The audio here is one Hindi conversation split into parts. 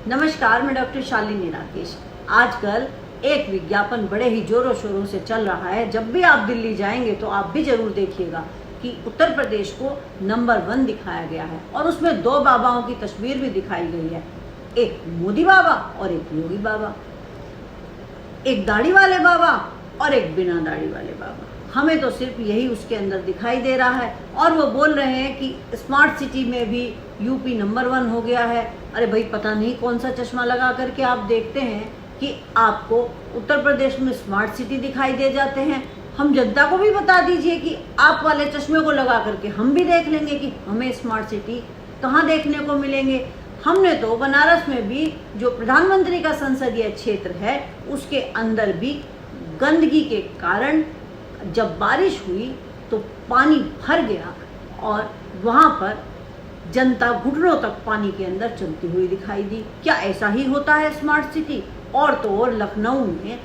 नमस्कार, मैं डॉक्टर शालिनी राकेश। आजकल एक विज्ञापन बड़े ही जोरों शोरों से चल रहा है। जब भी आप दिल्ली जाएंगे तो आप भी जरूर देखिएगा कि उत्तर प्रदेश को नंबर 1 दिखाया गया है और उसमें 2 बाबाओं की तस्वीर भी दिखाई गई है, एक मोदी बाबा और एक योगी बाबा, एक दाढ़ी वाले बाबा और एक बिना दाढ़ी वाले बाबा। हमें तो सिर्फ यही उसके अंदर दिखाई दे रहा है और वो बोल रहे हैं कि स्मार्ट सिटी में भी यूपी नंबर 1 हो गया है। अरे भाई, पता नहीं कौन सा चश्मा लगा करके आप देखते हैं कि आपको उत्तर प्रदेश में स्मार्ट सिटी दिखाई दे जाते हैं। हम जनता को भी बता दीजिए कि आप वाले चश्मे को लगा करके हम भी देख लेंगे कि हमें स्मार्ट सिटी कहाँ देखने को मिलेंगे। हमने तो बनारस में भी जो प्रधानमंत्री का संसदीय क्षेत्र है उसके अंदर भी गंदगी के कारण जब बारिश हुई तो पानी भर गया और वहाँ पर जनता घुटनों तक पानी के अंदर चलती हुई दिखाई दी। क्या ऐसा ही होता है स्मार्ट सिटी? और तो और लखनऊ में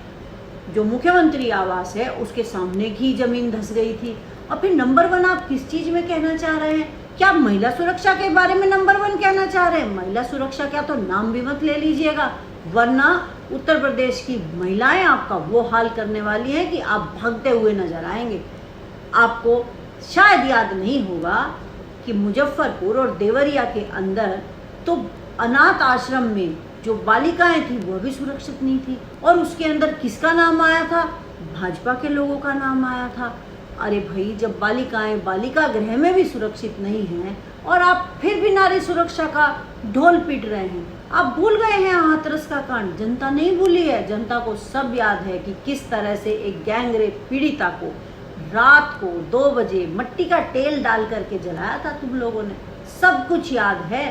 जो मुख्यमंत्री आवास है उसके सामने की जमीन धंस गई थी। और फिर नंबर 1 आप किस चीज में कहना चाह रहे हैं? क्या आप महिला सुरक्षा के बारे में नंबर 1 कहना चाह रहे हैं? महिला सुरक्षा क्या तो नाम भी मत ले लीजिएगा, वरना उत्तर प्रदेश की महिलाएं आपका वो हाल करने वाली हैं कि आप भागते हुए नजर आएंगे। आपको शायद याद नहीं होगा कि मुजफ्फरपुर और देवरिया के अंदर तो अनाथ आश्रम में जो बालिकाएं थी वो भी सुरक्षित नहीं थी और उसके अंदर किसका नाम आया था? भाजपा के लोगों का नाम आया था। अरे भाई, जब बालिकाएं बालिका गृह में भी सुरक्षित नहीं हैं और आप फिर भी नारी सुरक्षा का ढोल पीट रहे हैं, आप भूल गए हैं हाथरस का कांड। जनता नहीं भूली है, जनता को सब याद है कि किस तरह से एक गैंगरेप पीड़िता को रात को 2 बजे मट्टी का तेल डाल करके जलाया था तुम लोगों ने। सब कुछ याद है।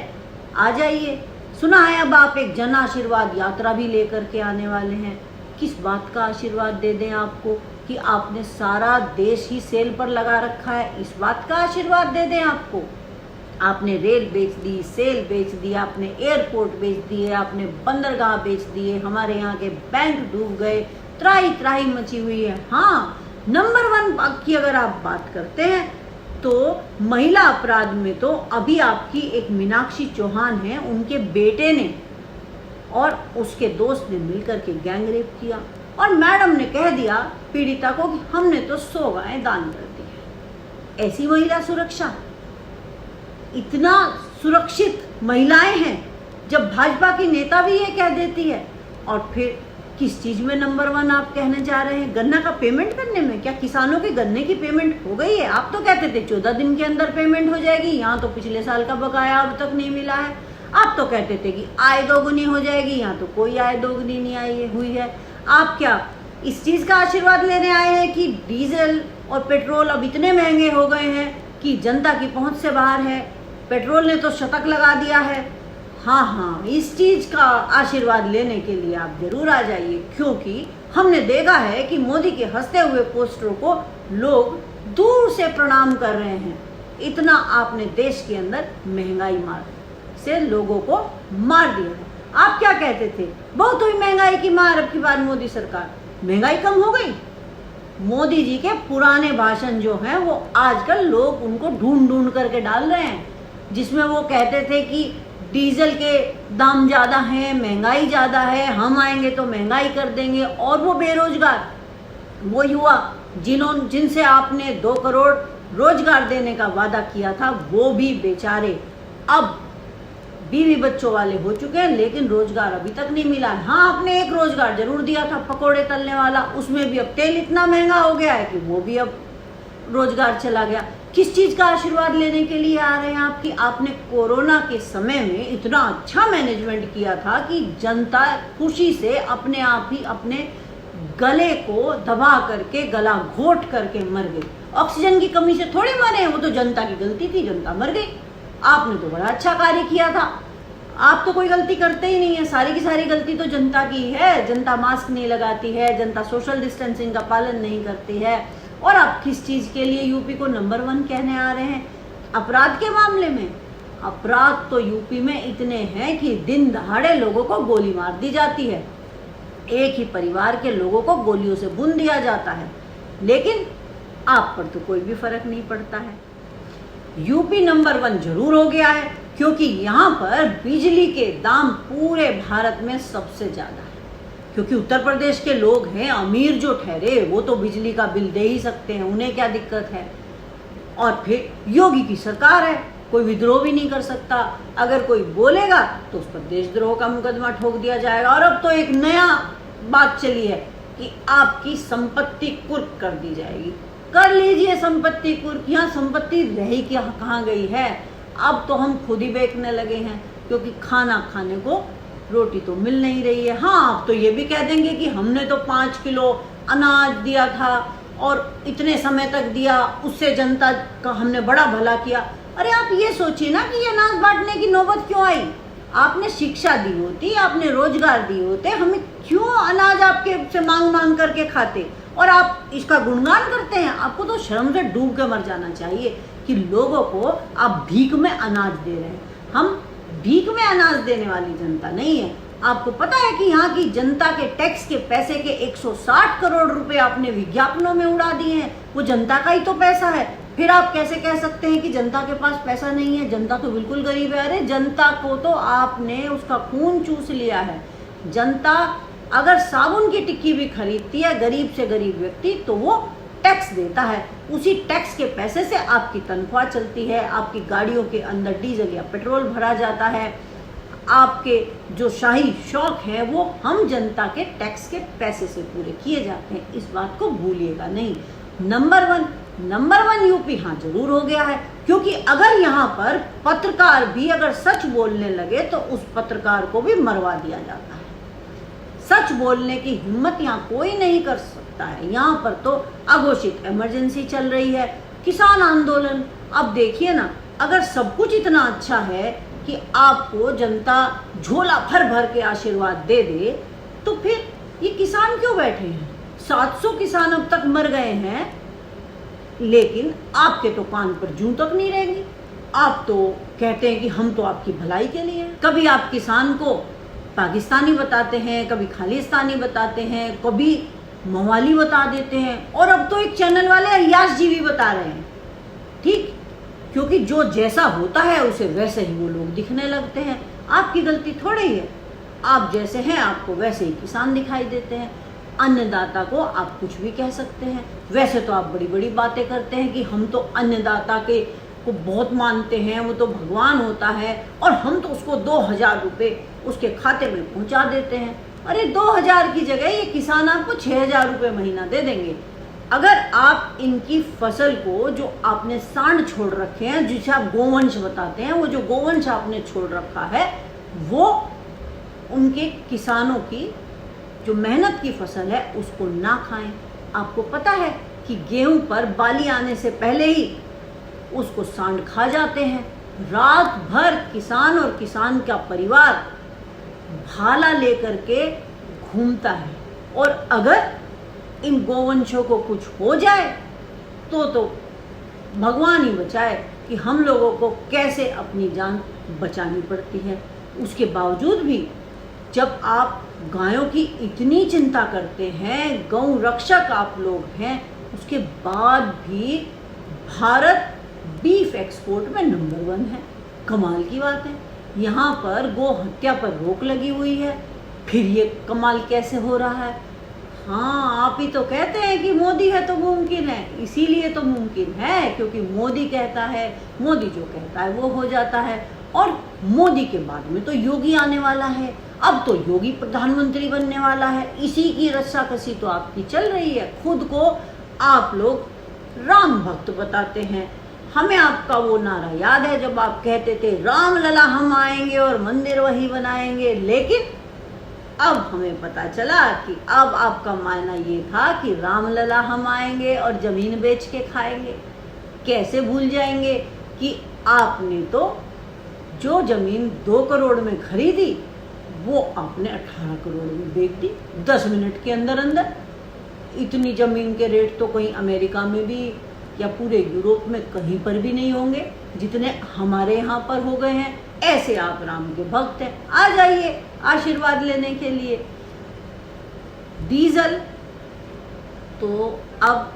आ जाइए। सुना है अब आप एक जन आशीर्वाद यात्रा भी लेकर के आने वाले हैं। किस बात का आशीर्वाद दे दें आपको कि आपने सारा देश ही सेल पर लगा रखा है? इस बात का आशीर्वाद दे दें आपको? आपने रेल बेच दी, सेल बेच दिया, आपने एयरपोर्ट बेच दिए, आपने बंदरगाह बेच दिए, हमारे यहाँ के बैंक डूब गए, त्राही त्राही मची हुई है। हाँ, नंबर 1 की अगर आप बात करते हैं तो महिला अपराध में तो अभी आपकी एक मीनाक्षी चौहान है, उनके बेटे ने और उसके दोस्त ने मिलकर के गैंगरेप किया और मैडम ने कह दिया पीड़िता को कि हमने तो 100 गायें दान कर दी। ऐसी महिला सुरक्षा? इतना सुरक्षित महिलाएं हैं जब भाजपा की नेता भी ये कह देती है। और फिर किस चीज में नंबर 1 आप कहने जा रहे हैं? गन्ना का पेमेंट करने में? क्या किसानों के गन्ने की पेमेंट हो गई है? आप तो कहते थे 14 दिन के अंदर पेमेंट हो जाएगी। यहाँ तो पिछले साल का बकाया अब तक नहीं मिला है। आप तो कहते थे कि आय दोगुनी हो जाएगी, यहाँ तो कोई आय दोगुनी नहीं हुई है। आप क्या इस चीज का आशीर्वाद लेने आए हैं कि डीजल और पेट्रोल अब इतने महंगे हो गए हैं कि जनता की पहुंच से बाहर है? पेट्रोल ने तो शतक लगा दिया है। हाँ, इस चीज का आशीर्वाद लेने के लिए आप जरूर आ जाइए, क्योंकि हमने देखा है कि मोदी के हंसते हुए पोस्टरों को लोग दूर से प्रणाम कर रहे हैं। इतना आपने देश के अंदर महंगाई मार से लोगों को मार दिया है। आप क्या कहते थे? बहुत हुई महंगाई की मार, अब की बार मोदी सरकार। महंगाई कम हो गई? मोदी जी के पुराने भाषण जो हैं वो आजकल लोग उनको ढूंढ ढूंढ करके डाल रहे हैं, जिसमें वो कहते थे कि डीजल के दाम ज़्यादा हैं, महंगाई ज़्यादा है, हम आएंगे तो महंगाई कर देंगे। और वो बेरोजगार, वो युवा जिनसे आपने 2 करोड़ रोजगार देने का वादा किया था, वो भी बेचारे अब बीवी बच्चों वाले हो चुके हैं, लेकिन रोजगार अभी तक नहीं मिला। हाँ, आपने एक रोजगार जरूर दिया था, पकोड़े तलने वाला, उसमें भी अब तेल इतना महंगा हो गया है कि वो भी अब रोजगार चला गया। किस चीज का आशीर्वाद लेने के लिए आ रहे हैं आप? कि आपने कोरोना के समय में इतना अच्छा मैनेजमेंट किया था कि जनता खुशी से अपने आप ही अपने गले को दबा करके, गला घोट करके मर गई। ऑक्सीजन की कमी से थोड़ी मरे, वो तो जनता की गलती थी, जनता मर गई। आपने तो बड़ा अच्छा कार्य किया था। आप तो कोई गलती करते ही नहीं है, सारी की सारी गलती तो जनता की है। जनता मास्क नहीं लगाती है, जनता सोशल डिस्टेंसिंग का पालन नहीं करती है। और आप किस चीज के लिए यूपी को नंबर 1 कहने आ रहे हैं? अपराध के मामले में? अपराध तो यूपी में इतने हैं कि दिन दहाड़े लोगों को गोली मार दी जाती है, एक ही परिवार के लोगों को गोलियों से भून दिया जाता है, लेकिन आप पर तो कोई भी फर्क नहीं पड़ता है। यूपी नंबर 1 जरूर हो गया है क्योंकि यहाँ पर बिजली के दाम पूरे भारत में सबसे ज़्यादा है। क्योंकि उत्तर प्रदेश के लोग हैं अमीर जो ठहरे, वो तो बिजली का बिल दे ही सकते हैं, उन्हें क्या दिक्कत है। और फिर योगी की सरकार है, कोई विद्रोह भी नहीं कर सकता। अगर कोई बोलेगा तो उस पर देशद्रोह का मुकदमा ठोक दिया जाएगा। और अब तो एक नया बात चली है कि आपकी संपत्ति कुर्क कर दी जाएगी। कर लीजिए संपत्ति कुर्क, यहाँ संपत्ति रही क्या कहाँ गई है। अब तो हम खुद ही बेचने लगे हैं, क्योंकि खाना खाने को रोटी तो मिल नहीं रही है। हाँ, अब तो ये भी कह देंगे कि हमने तो 5 किलो अनाज दिया था और इतने समय तक दिया, उससे जनता का हमने बड़ा भला किया। अरे आप ये सोचिए ना कि ये अनाज बांटने की नौबत क्यों आई। आपने शिक्षा दी होती, आपने रोजगार दिए होते, हमें क्यों अनाज आपके से मांग मांग करके खाते। और आप इसका गुणगान करते हैं। आपको तो शर्म से डूब के मर जाना चाहिए कि लोगों को आप भीख में अनाज दे रहे हैं। हम भीख में अनाज देने वाली जनता नहीं है। आपको पता है कि यहाँ की जनता के टैक्स के पैसे के 160 करोड़ रुपए आपने विज्ञापनों में उड़ा दिए हैं। वो जनता का ही तो पैसा है। फिर आप कैसे कह सकते हैं कि जनता के पास पैसा नहीं है। जनता तो बिल्कुल गरीब है। अरे जनता को तो आपने उसका खून चूस लिया है। जनता अगर साबुन की टिक्की भी खरीदती है गरीब से गरीब व्यक्ति, तो वो टैक्स देता है। उसी टैक्स के पैसे से आपकी तनख्वाह चलती है, आपकी गाड़ियों के अंदर डीजल या पेट्रोल भरा जाता है। आपके जो शाही शौक हैं वो हम जनता के टैक्स के पैसे से पूरे किए जाते हैं। इस बात को भूलिएगा नहीं। नंबर वन यूपी हाँ जरूर हो गया है, क्योंकि अगर यहाँ पर पत्रकार भी अगर सच बोलने लगे तो उस पत्रकार को भी मरवा दिया जाता है। सच बोलने की हिम्मत यहाँ कोई नहीं कर सकता है। यहाँ पर तो अघोषित इमरजेंसी चल रही है, किसान आंदोलन। अब देखिए ना, अगर सब कुछ इतना अच्छा है कि आपको जनता झोला भर भर के आशीर्वाद दे दे, तो फिर ये किसान क्यों बैठे हैं। 700 किसान अब तक मर गए हैं, लेकिन आपके तो कान पर जूं तक नहीं रहेगी। आप तो कहते हैं कि हम तो आपकी भलाई के लिए हैं। कभी आप किसान को पाकिस्तानी बताते हैं, कभी खालिस्तानी बताते हैं, कभी मवाली बता देते हैं, और अब तो एक चैनल वाले अय्याश जी भी बता रहे हैं। ठीक, क्योंकि जो जैसा होता है उसे वैसे ही वो लोग दिखने लगते हैं। आपकी गलती थोड़ी है। आप जैसे हैं आपको वैसे ही किसान दिखाई देते हैं। अन्नदाता को आप कुछ भी कह सकते हैं। वैसे तो आप बड़ी बड़ी बातें करते हैं कि हम तो अन्नदाता के को बहुत मानते हैं, वो तो भगवान होता है, और हम तो उसको 2000 रुपये उसके खाते में पहुंचा देते हैं। अरे 2000 की जगह ये किसान आपको 6000 रुपये महीना दे देंगे। अगर आप इनकी फसल को, जो आपने सांड छोड़ रखे हैं, जिसे आप गोवंश बताते हैं, वो जो गोवंश आपने छोड़ रखा है, वो उनके किसानों की जो मेहनत की फसल है उसको ना खाएं। आपको पता है कि गेहूं पर बाली आने से पहले ही उसको सांड खा जाते हैं। रात भर किसान और किसान का परिवार भाला लेकर के घूमता है, और अगर इन गोवंशों को कुछ हो जाए तो भगवान ही बचाए कि हम लोगों को कैसे अपनी जान बचानी पड़ती है। उसके बावजूद भी जब आप गायों की इतनी चिंता करते हैं, गौ रक्षक आप लोग हैं, उसके बाद भी भारत बीफ एक्सपोर्ट में नंबर 1 है। कमाल की बात है। यहाँ पर गो हत्या पर रोक लगी हुई है, फिर ये कमाल कैसे हो रहा है। हाँ, आप ही तो कहते हैं कि मोदी है तो मुमकिन है। इसीलिए तो मुमकिन है क्योंकि मोदी कहता है, मोदी जो कहता है वो हो जाता है। और मोदी के बाद में तो योगी आने वाला है। अब तो योगी प्रधानमंत्री बनने वाला है। इसी की रस्साकसी तो आपकी चल रही है। खुद को आप लोग राम भक्त बताते हैं। हमें आपका वो नारा याद है जब आप कहते थे राम लला हम आएंगे और मंदिर वही बनाएंगे। लेकिन अब हमें पता चला कि अब आपका मायना ये था कि राम लला हम आएंगे और जमीन बेच के खाएंगे। कैसे भूल जाएंगे कि आपने तो जो जमीन 2 करोड़ में खरीदी वो आपने 18 करोड़ में बेच दी 10 मिनट के अंदर अंदर। इतनी जमीन के रेट तो कहीं अमेरिका में भी या पूरे यूरोप में कहीं पर भी नहीं होंगे जितने हमारे यहाँ पर हो गए हैं। ऐसे आप राम के भक्त हैं, आ जाइए आशीर्वाद लेने के लिए। डीजल तो अब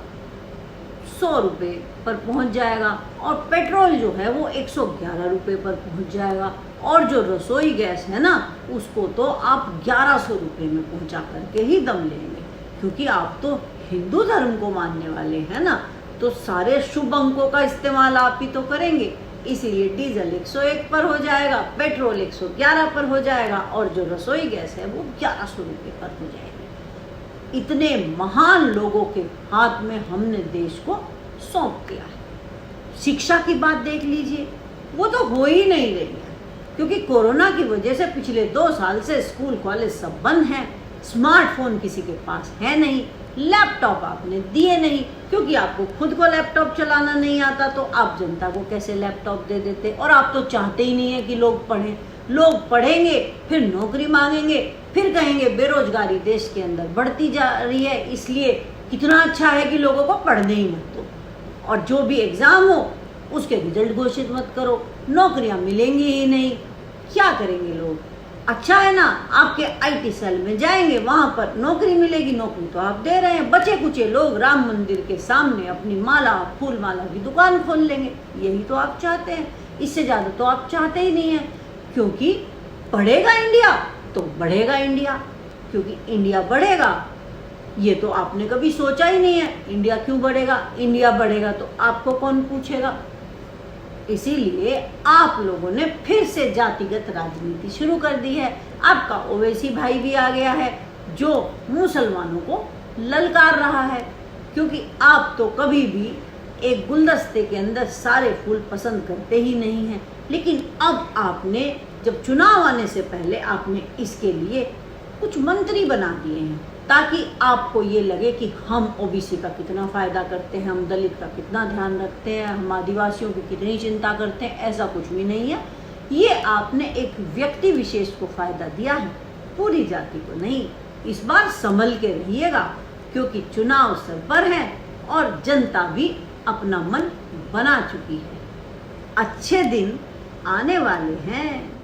100 रुपये पर पहुंच जाएगा और पेट्रोल जो है वो 111 रुपये पर पहुंच जाएगा। और जो रसोई गैस है ना, उसको तो आप 1100 रुपये में पहुंचा करके ही दम लेंगे, क्योंकि आप तो हिंदू धर्म को मानने वाले हैं ना, तो सारे शुभ अंकों का इस्तेमाल आप ही तो करेंगे। इसीलिए डीजल 101 पर हो जाएगा, पेट्रोल 111 पर हो जाएगा और जो रसोई गैस है वो 1100 रुपये पर हो जाएगी। इतने महान लोगों के हाथ में हमने देश को सौंप दिया है। शिक्षा की बात देख लीजिए, वो तो हो ही नहीं रही है, क्योंकि कोरोना की वजह से पिछले 2 साल से स्कूल कॉलेज सब बंद हैं। स्मार्टफोन किसी के पास है नहीं, लैपटॉप आपने दिए नहीं, क्योंकि आपको खुद को लैपटॉप चलाना नहीं आता, तो आप जनता को कैसे लैपटॉप दे देते। और आप तो चाहते ही नहीं है कि लोग पढ़ें। लोग पढ़ेंगे फिर नौकरी मांगेंगे, फिर कहेंगे बेरोजगारी देश के अंदर बढ़ती जा रही है, इसलिए कितना अच्छा है कि लोगों को पढ़ने ही मत दो, और जो भी एग्जाम हो उसके रिजल्ट घोषित मत करो, नौकरियां मिलेंगी ही नहीं। क्या करेंगे लोग? अच्छा है ना, आपके आईटी सेल में जाएंगे, वहां पर नौकरी मिलेगी, नौकरी तो आप दे रहे हैं। बचे कुचे लोग राम मंदिर के सामने अपनी माला फूल माला की दुकान खोल लेंगे, यही तो आप चाहते हैं। इससे ज्यादा तो आप चाहते ही नहीं है, क्योंकि बढ़ेगा इंडिया तो बढ़ेगा इंडिया, क्योंकि इंडिया बढ़ेगा ये तो आपने कभी सोचा ही नहीं है। इंडिया क्यों बढ़ेगा? इंडिया बढ़ेगा तो आपको कौन पूछेगा? इसीलिए आप लोगों ने फिर से जातिगत राजनीति शुरू कर दी है। आपका ओवैसी भाई भी आ गया है, जो मुसलमानों को ललकार रहा है, क्योंकि आप तो कभी भी एक गुलदस्ते के अंदर सारे फूल पसंद करते ही नहीं हैं। लेकिन अब आपने, जब चुनाव आने से पहले आपने इसके लिए कुछ मंत्री बना दिए हैं, ताकि आपको ये लगे कि हम ओबीसी का कितना फ़ायदा करते हैं, हम दलित का कितना ध्यान रखते हैं, हम आदिवासियों की कितनी चिंता करते हैं। ऐसा कुछ भी नहीं है। ये आपने एक व्यक्ति विशेष को फ़ायदा दिया है, पूरी जाति को नहीं। इस बार संभल के रहिएगा, क्योंकि चुनाव सर पर है और जनता भी अपना मन बना चुकी है। अच्छे दिन आने वाले हैं।